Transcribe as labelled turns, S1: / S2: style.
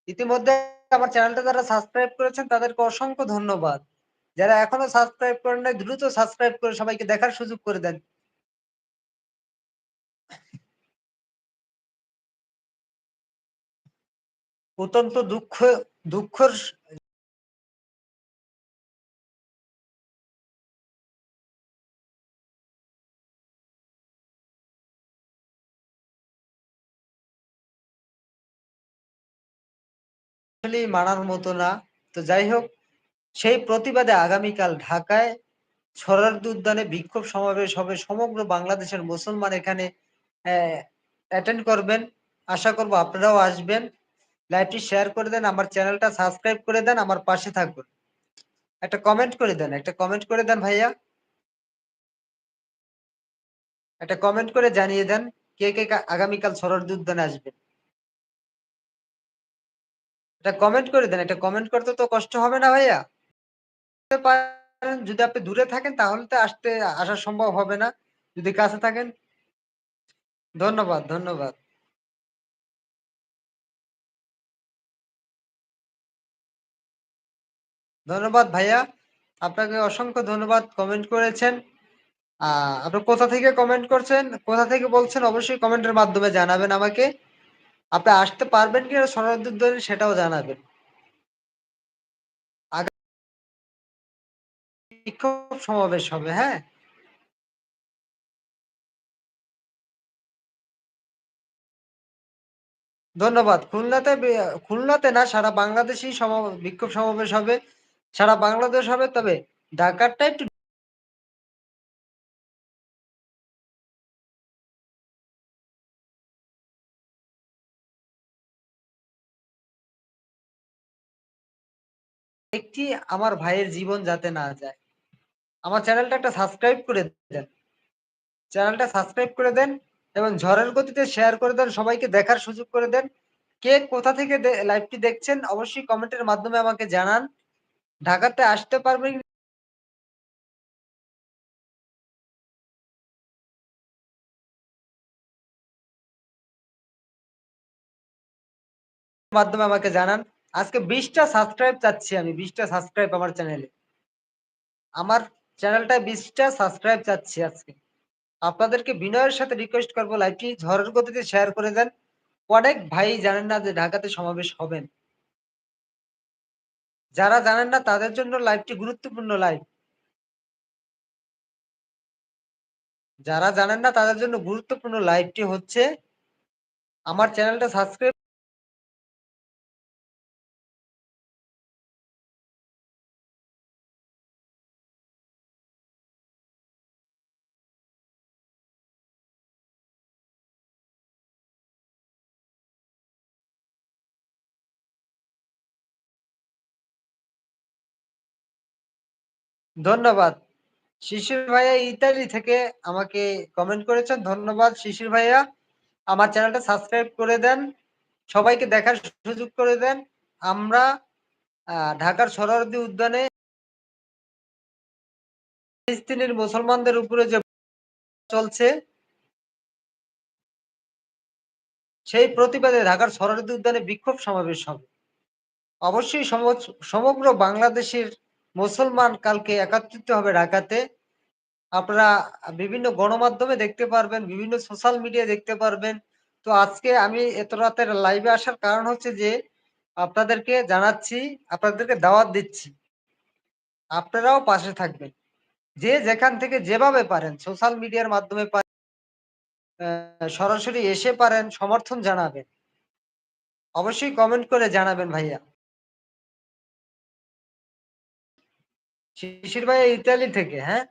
S1: ইতিমধ্যে আমার চ্যানেলটা যারা সাবস্ক্রাইব করেছেন তাদেরকে অসংখ্য ধন্যবাদ। যারা এখনো সাবস্ক্রাইব করেন নাই দ্রুত সাবস্ক্রাইব করে সবাইকে দেখার সুযোগ করে দেন। অত্যন্ত দুঃখের আসলেই মানার মতো না। তো যাই হোক, সেই প্রতিবাদে আগামীকাল ঢাকায় সোহরাওয়ার্দী উদ্যানে বিক্ষোভ সমাবেশ হবে। সমগ্র বাংলাদেশের মুসলমান এখানে অ্যাটেন্ড করবেন। আশা করব আপনারাও আসবেন। লাইভটি শেয়ার করে দেন, আমার চ্যানেলটা সাবস্ক্রাইব করে দেন, আমার পাশে থাকবেন। একটা কমেন্ট করে দেন, একটা কমেন্ট করে দেন ভাইয়া। একটা কমেন্ট করে জানিয়ে দেন কে আগামীকাল সোহরাওয়ার্দী উদ্যানে আসবেন। একটা কমেন্ট করে দেন, একটা কমেন্ট করতে তো কষ্ট হবে না ভাইয়া? পারেন, যদি আপনি দূরে থাকেন তাহলে তো আসা সম্ভব হবে না। যদি কাছে থাকেন, ধন্যবাদ, ধন্যবাদ। ধন্যবাদ ভাইয়া। আপনাকে অসংখ্য ধন্যবাদ কমেন্ট করেছেন। আপনি কোথা থেকে কমেন্ট করছেন, কোথা থেকে বলছেন অবশ্যই কমেন্টের মাধ্যমে জানাবেন আমাকে। আপনি আসতে পারবেন কিনা সোহরাওয়ার্দী উদ্যানে সেটাও জানাবেন। আগামী বিক্ষোভ সমাবেশ হবে, হ্যাঁ? ধন্যবাদ। খুলনাতে না, সারা বাংলাদেশেই বিক্ষোভ সমাবেশ হবে। সারা বাংলাদেশ হবে, তবে ঢাকারটা একটু একটি আমার ভাইয়ের জীবন যাতে না যায়। আমার চ্যানেলটা একটা সাবস্ক্রাইব করে দেন। চ্যানেলটা সাবস্ক্রাইব করে দেন এবং ঝড়ের গতিতে শেয়ার করে দেন। সবাইকে দেখার সুযোগ করে দেন। কে কোথা থেকে লাইভটি দেখছেন অবশ্যই কমেন্টের মাধ্যমে আমাকে জানান। ঢাকাতে আসতে পারবেন মাধ্যমে আমাকে জানান। আজকে ২০ টা সাবস্ক্রাইব চাচ্ছি আমি। ২০ টা সাবস্ক্রাইব আমার চ্যানেলে। আমার চ্যানেলটায় ২০ টা সাবস্ক্রাইব চাচ্ছি আজকে। আপনাদেরকে বিনয়ের সাথে রিকোয়েস্ট করব লাইভটি ঝড়ের গতিতে শেয়ার করে দেন। অনেক ভাই জানেন না যে ঢাকাতে সমাবেশ হবেন। যারা জানেন না তাদের জন্য লাইভটি গুরুত্বপূর্ণ লাইভ। যারা জানেন না তাদের জন্য গুরুত্বপূর্ণ লাইভটি হচ্ছে আমার চ্যানেলটা সাবস্ক্রাইব। ধন্যবাদ। শিশির ভাইয়া ইতালি থেকে আমাকে কমেন্ট করেছেন। ধন্যবাদ শিশির ভাইয়া। আমার চ্যানেলটা সাবস্ক্রাইব করে দেন। সবাইকে দেখার সুযোগ করে দেন। আমরা ঢাকার সোহরাওয়ার্দী উদ্যানে ফিলিস্তিনের মুসলমানদের উপরে যে চলছে সেই প্রতিবাদে ঢাকার সোহরাওয়ার্দী উদ্যানে বিক্ষোভ সমাবেশ হবে। অবশ্যই সমগ্র বাংলাদেশের মুসলমান কালকে একত্রিত হবে ঢাকাতে। আপনারা বিভিন্ন গণমাধ্যমে দেখতে পারবেন, বিভিন্ন সোশ্যাল মিডিয়ায় দেখতে পারবেন। তো আজকে আমি এত রাতের লাইভে আসার কারণ হচ্ছে যে আপনাদেরকে জানাচ্ছি, আপনাদেরকে দাওয়াত দিচ্ছি। আপনারাও পাশে থাকবেন। যে যেখান থেকে যেভাবে পারেন সোশ্যাল মিডিয়ার মাধ্যমে সরাসরি এসে পারেন সমর্থন জানাবেন। অবশ্যই কমেন্ট করে জানাবেন ভাইয়া। শিশির ভাইয়া ইতালি থেকে, হ্যাঁ?